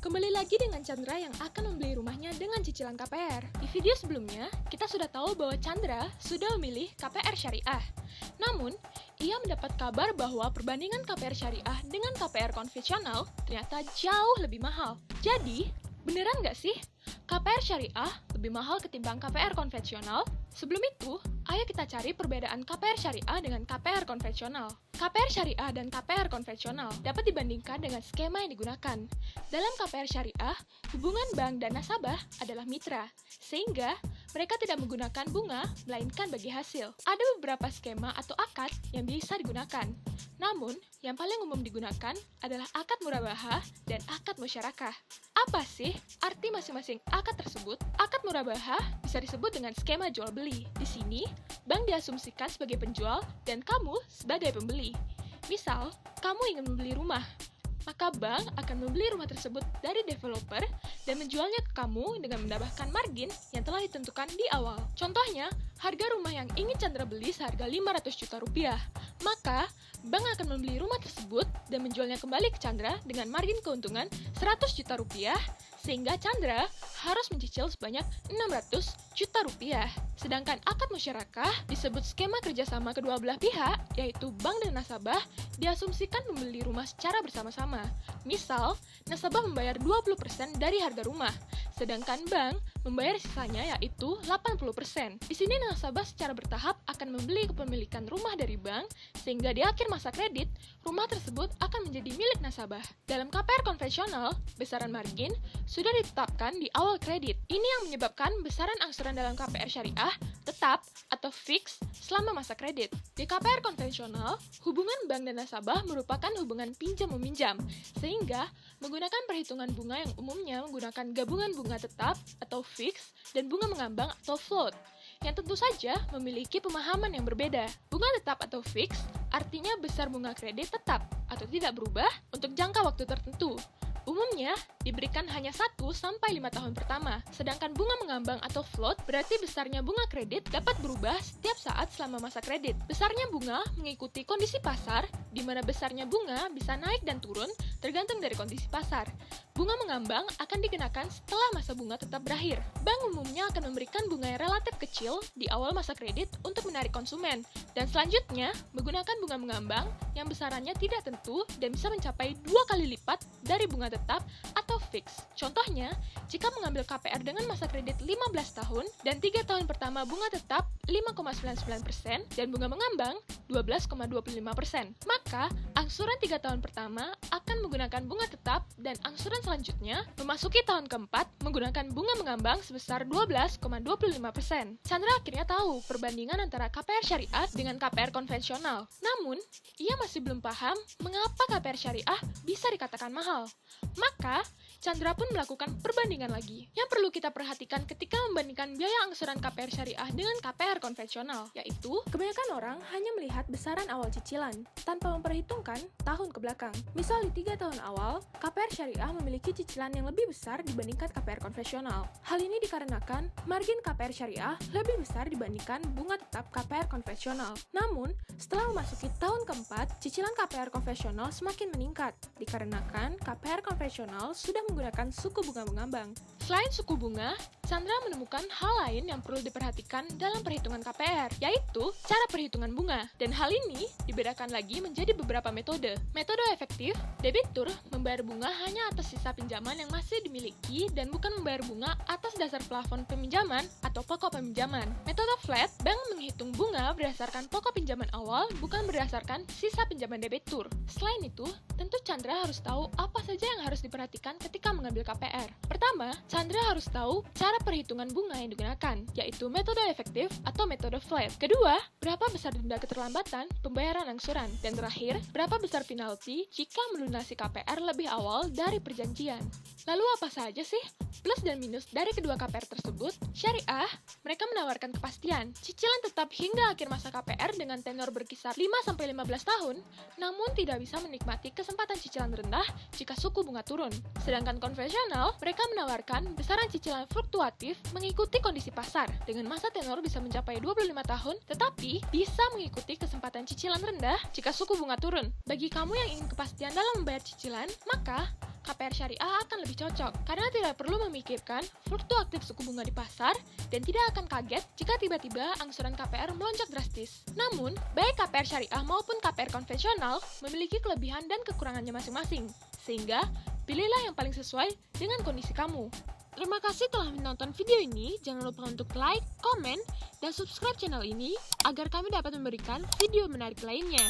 Kembali lagi dengan Chandra yang akan membeli rumahnya dengan cicilan KPR. Di video sebelumnya, kita sudah tahu bahwa Chandra sudah memilih KPR Syariah. Namun, ia mendapat kabar bahwa perbandingan KPR Syariah dengan KPR konvensional ternyata jauh lebih mahal. Jadi, beneran nggak sih? KPR Syariah lebih mahal ketimbang KPR konvensional? Sebelum itu, ayo kita cari perbedaan KPR Syariah dengan KPR konvensional. KPR Syariah dan KPR konvensional dapat dibandingkan dengan skema yang digunakan. Dalam KPR Syariah, hubungan bank dan nasabah adalah mitra, sehingga mereka tidak menggunakan bunga, melainkan bagi hasil. Ada beberapa skema atau akad yang bisa digunakan. Namun, yang paling umum digunakan adalah akad murabahah dan akad musyarakah. Apa sih arti masing-masing akad tersebut? Akad murabahah bisa disebut dengan skema jual beli. Di sini, bank diasumsikan sebagai penjual dan kamu sebagai pembeli. Misal, kamu ingin membeli rumah, maka bank akan membeli rumah tersebut dari developer dan menjualnya ke kamu dengan menambahkan margin yang telah ditentukan di awal. Contohnya, harga rumah yang ingin Chandra beli seharga 500 juta rupiah. Maka, bank akan membeli rumah tersebut dan menjualnya kembali ke Chandra dengan margin keuntungan 100 juta rupiah, sehingga Chandra harus mencicil sebanyak 600 juta rupiah. Sedangkan akad musyarakah disebut skema kerjasama kedua belah pihak, yaitu bank dan nasabah, diasumsikan membeli rumah secara bersama-sama. Misal, nasabah membayar 20% dari harga rumah, sedangkan bank membayar sisanya yaitu 80%. Di sini nasabah secara bertahap akan membeli kepemilikan rumah dari bank, sehingga di akhir masa kredit, rumah tersebut akan menjadi milik nasabah. Dalam KPR konvensional, besaran margin sudah ditetapkan di awal kredit. Ini yang menyebabkan besaran angsuran dalam KPR Syariah tetap atau fix selama masa kredit. Di KPR konvensional, hubungan bank dan nasabah merupakan hubungan pinjam-meminjam, sehingga menggunakan perhitungan bunga yang umumnya menggunakan gabungan bunga tetap atau fix dan bunga mengambang atau float, yang tentu saja memiliki pemahaman yang berbeda. Bunga tetap atau fix artinya besar bunga kredit tetap atau tidak berubah untuk jangka waktu tertentu. Umumnya, diberikan hanya 1-5 tahun pertama, sedangkan bunga mengambang atau float berarti besarnya bunga kredit dapat berubah setiap saat selama masa kredit. Besarnya bunga mengikuti kondisi pasar, di mana besarnya bunga bisa naik dan turun tergantung dari kondisi pasar. Bunga mengambang akan dikenakan setelah masa bunga tetap berakhir. Bank umumnya akan memberikan bunga yang relatif kecil di awal masa kredit untuk menarik konsumen, dan selanjutnya menggunakan bunga mengambang yang besarannya tidak tentu dan bisa mencapai 2 kali lipat dari bunga tetap atau fix. Contohnya, jika mengambil KPR dengan masa kredit 15 tahun dan 3 tahun pertama bunga tetap 5,99% dan bunga mengambang 12,25%, maka angsuran 3 tahun pertama akan menggunakan bunga tetap dan angsuran selanjutnya memasuki tahun keempat menggunakan bunga mengambang sebesar 12,25%. Chandra akhirnya tahu perbandingan antara KPR Syariah dengan KPR konvensional. Namun, ia masih belum paham mengapa KPR Syariah bisa dikatakan mahal. Maka, Chandra pun melakukan perbandingan lagi. Yang perlu kita perhatikan ketika membandingkan biaya angsuran KPR Syariah dengan KPR konvensional, yaitu kebanyakan orang hanya melihat besaran awal cicilan, tanpa memperhitungkan tahun ke belakang. Misal di 3 tahun awal, KPR Syariah memiliki cicilan yang lebih besar dibandingkan KPR konvensional. Hal ini dikarenakan margin KPR Syariah lebih besar dibandingkan bunga tetap KPR konvensional. Namun, setelah memasuki tahun keempat, cicilan KPR konvensional semakin meningkat, dikarenakan KPR konvensional sudah menggunakan suku bunga mengambang. Selain suku bunga, Chandra menemukan hal lain yang perlu diperhatikan dalam perhitungan KPR, yaitu cara perhitungan bunga. Dan hal ini dibedakan lagi menjadi beberapa metode. Metode efektif, debitur membayar bunga hanya atas sisa pinjaman yang masih dimiliki dan bukan membayar bunga atas dasar plafon peminjaman atau pokok peminjaman. Metode flat, bank menghitung bunga berdasarkan pokok pinjaman awal, bukan berdasarkan sisa pinjaman debitur. Selain itu, tentu Chandra harus tahu apa saja yang harus diperhatikan ketika mengambil KPR. Pertama, Chandra harus tahu cara perhitungan bunga yang digunakan, yaitu metode efektif atau metode flat. Kedua, berapa besar denda keterlambatan pembayaran angsuran. Dan terakhir, berapa besar penalti jika melunasi KPR lebih awal dari perjanjian. Lalu apa saja sih plus dan minus dari kedua KPR tersebut? Syariah, mereka menawarkan kepastian, cicilan tetap hingga akhir masa KPR dengan tenor berkisar 5-15 tahun, namun tidak bisa menikmati kesempatan cicilan rendah jika suku bunga turun. Sedangkan konvensional, mereka menawarkan besaran cicilan fluktuatif mengikuti kondisi pasar, dengan masa tenor bisa mencapai 25 tahun, tetapi bisa mengikuti kesempatan cicilan rendah jika suku bunga turun. Bagi kamu yang ingin kepastian dalam membayar cicilan, maka KPR syariah akan lebih cocok karena tidak perlu memikirkan fluktuatif suku bunga di pasar dan tidak akan kaget jika tiba-tiba angsuran KPR melonjak drastis. Namun, baik KPR syariah maupun KPR konvensional memiliki kelebihan dan kekurangannya masing-masing, sehingga pilihlah yang paling sesuai dengan kondisi kamu. Terima kasih telah menonton video ini. Jangan lupa untuk like, komen, dan subscribe channel ini agar kami dapat memberikan video menarik lainnya.